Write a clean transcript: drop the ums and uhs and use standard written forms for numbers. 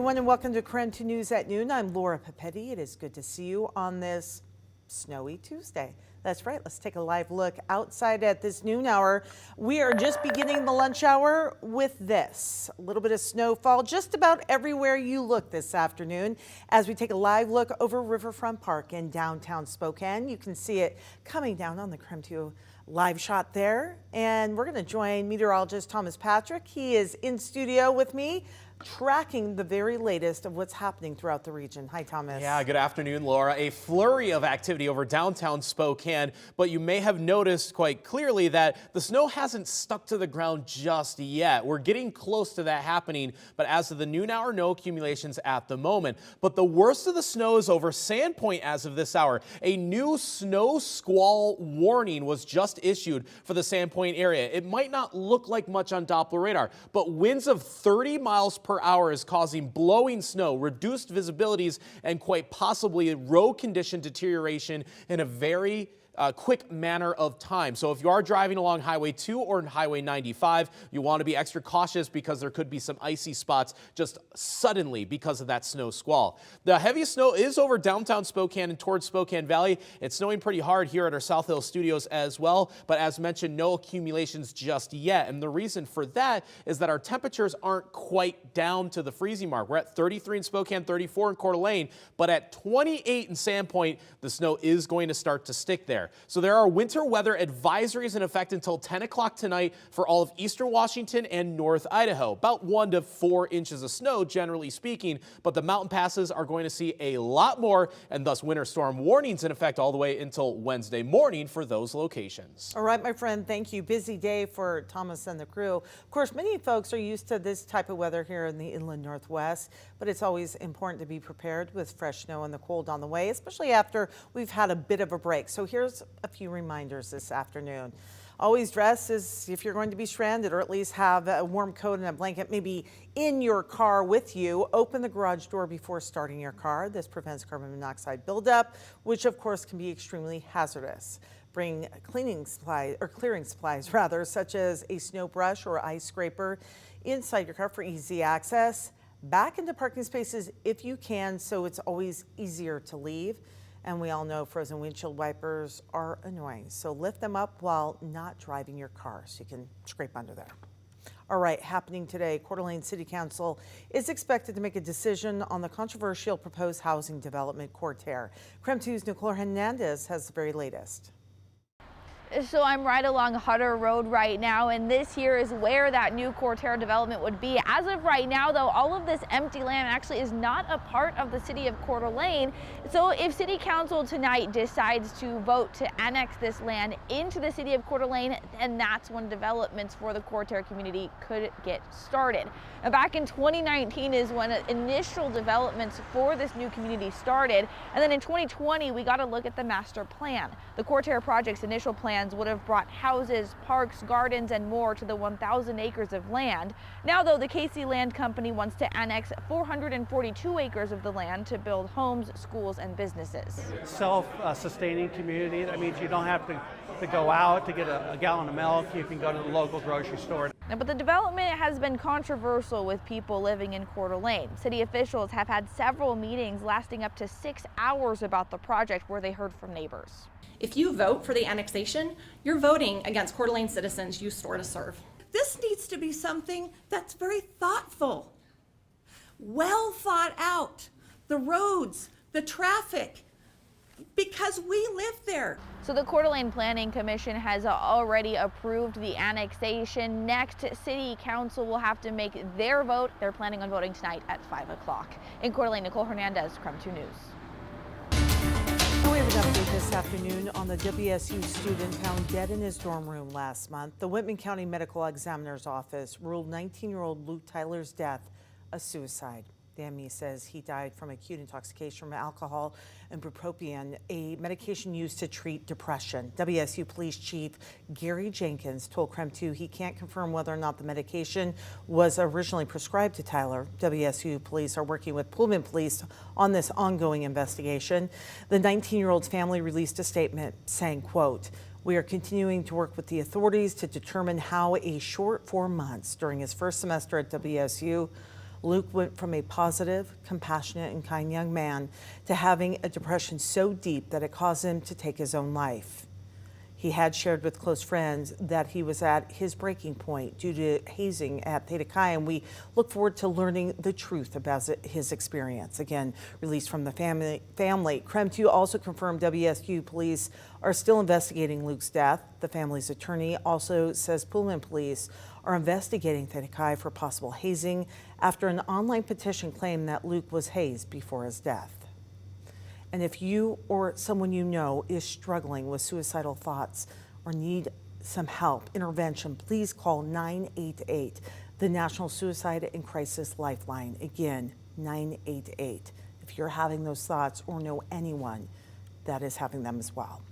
Everyone, and welcome to KREM 2 News at Noon. I'm Laura Papetti. It is good to see you on this snowy Tuesday. That's right. Let's take a live look outside at this noon hour. We are just beginning the lunch hour with this. A little bit of snowfall just about everywhere you look this afternoon. As we take a live look over Riverfront Park in downtown Spokane, you can see it coming down on the KREM 2 live shot there. And we're going to join meteorologist Thomas Patrick. He is in studio with me, tracking the very latest of what's happening throughout the region. Hi, Thomas. Yeah, good afternoon, Laura. A flurry of activity over downtown Spokane, but you may have noticed quite clearly that the snow hasn't stuck to the ground just yet. We're getting close to that happening, but as of the noon hour, no accumulations at the moment. But the worst of the snow is over Sandpoint as of this hour. A new snow squall warning was just issued for the Sandpoint area. It might not look like much on Doppler radar, but winds of 30 miles per hour is causing blowing snow, reduced visibilities, and quite possibly road condition deterioration in a very quick manner of time. So if you are driving along Highway 2 or Highway 95, you want to be extra cautious because there could be some icy spots just suddenly because of that snow squall. The heaviest snow is over downtown Spokane and towards Spokane Valley. It's snowing pretty hard here at our South Hill studios as well, but as mentioned, no accumulations just yet. And the reason for that is that our temperatures aren't quite down to the freezing mark. We're at 33 in Spokane, 34 in Coeur d'Alene, but at 28 in Sandpoint, the snow is going to start to stick there. So there are winter weather advisories in effect until 10 o'clock tonight for all of eastern Washington and North Idaho. About 1 to 4 inches of snow, generally speaking, but the mountain passes are going to see a lot more, and thus winter storm warnings in effect all the way until Wednesday morning for those locations. All right, my friend, thank you. Busy day for Thomas and the crew. Of course, many folks are used to this type of weather here in the inland Northwest, but it's always important to be prepared with fresh snow and the cold on the way, especially after we've had a bit of a break. So here's a few reminders this afternoon. Always dress as if you're going to be stranded, or at least have a warm coat and a blanket maybe in your car with you. Open the garage door before starting your car. This prevents carbon monoxide buildup, which of course can be extremely hazardous. Bring cleaning supplies, or clearing supplies rather, such as a snow brush or ice scraper inside your car for easy access. Back into parking spaces if you can, so it's always easier to leave. And we all know frozen windshield wipers are annoying, so lift them up while not driving your car so you can scrape under there. All right, happening today, Coeur d'Alene City Council is expected to make a decision on the controversial proposed housing development Coeur. KREM 2's Nicole Hernandez has the very latest. So I'm right along Hutter Road right now, and this here is where that new Coeur development would be. As of right now, though, all of this empty land actually is not a part of the city of Coeur d'Alene. So if City Council tonight decides to vote to annex this land into the city of Coeur d'Alene, then that's when developments for the Coeur community could get started. Now, back in 2019 is when initial developments for this new community started, and then in 2020 we got a look at the master plan. The Coeur project's initial plan would have brought houses, parks, gardens, and more to the 1,000 acres of land. Now, though, the KC Land Company wants to annex 442 acres of the land to build homes, schools, and businesses. Self-sustaining community. That means you don't have to go out to get a gallon of milk. You can go to the local grocery store. But the development has been controversial with people living in Coeur d'Alene. City officials have had several meetings lasting up to 6 hours about the project where they heard from neighbors. If you vote for the annexation, you're voting against Coeur d'Alene citizens you swore to serve. This needs to be something that's very thoughtful, well thought out. The roads, the traffic, because we live there. So the Coeur d'Alene Planning Commission has already approved the annexation. Next, City Council will have to make their vote. They're planning on voting tonight at 5 o'clock. In Coeur d'Alene, Nicole Hernandez, KREM 2 News. We have an update this afternoon on the WSU student found dead in his dorm room last month. The Whitman County Medical Examiner's Office ruled 19-year-old Luke Tyler's death a suicide. The ME says he died from acute intoxication from alcohol and bupropion, a medication used to treat depression. WSU Police Chief Gary Jenkins told KREM 2 he can't confirm whether or not the medication was originally prescribed to Tyler. WSU police are working with Pullman Police on this ongoing investigation. The 19-year-old's family released a statement saying, quote, "We are continuing to work with the authorities to determine how a short 4 months during his first semester at WSU Luke went from a positive, compassionate, and kind young man to having a depression so deep that it caused him to take his own life. He had shared with close friends that he was at his breaking point due to hazing at Theta Chi, and we look forward to learning the truth about his experience. Again, released from the family. KREM 2 also confirmed WSU police are still investigating Luke's death. The family's attorney also says Pullman police are investigating Theta Chi for possible hazing after an online petition claimed that Luke was hazed before his death. And if you or someone you know is struggling with suicidal thoughts or need some help, intervention, please call 988, the National Suicide and Crisis Lifeline. Again, 988, if you're having those thoughts or know anyone that is having them as well.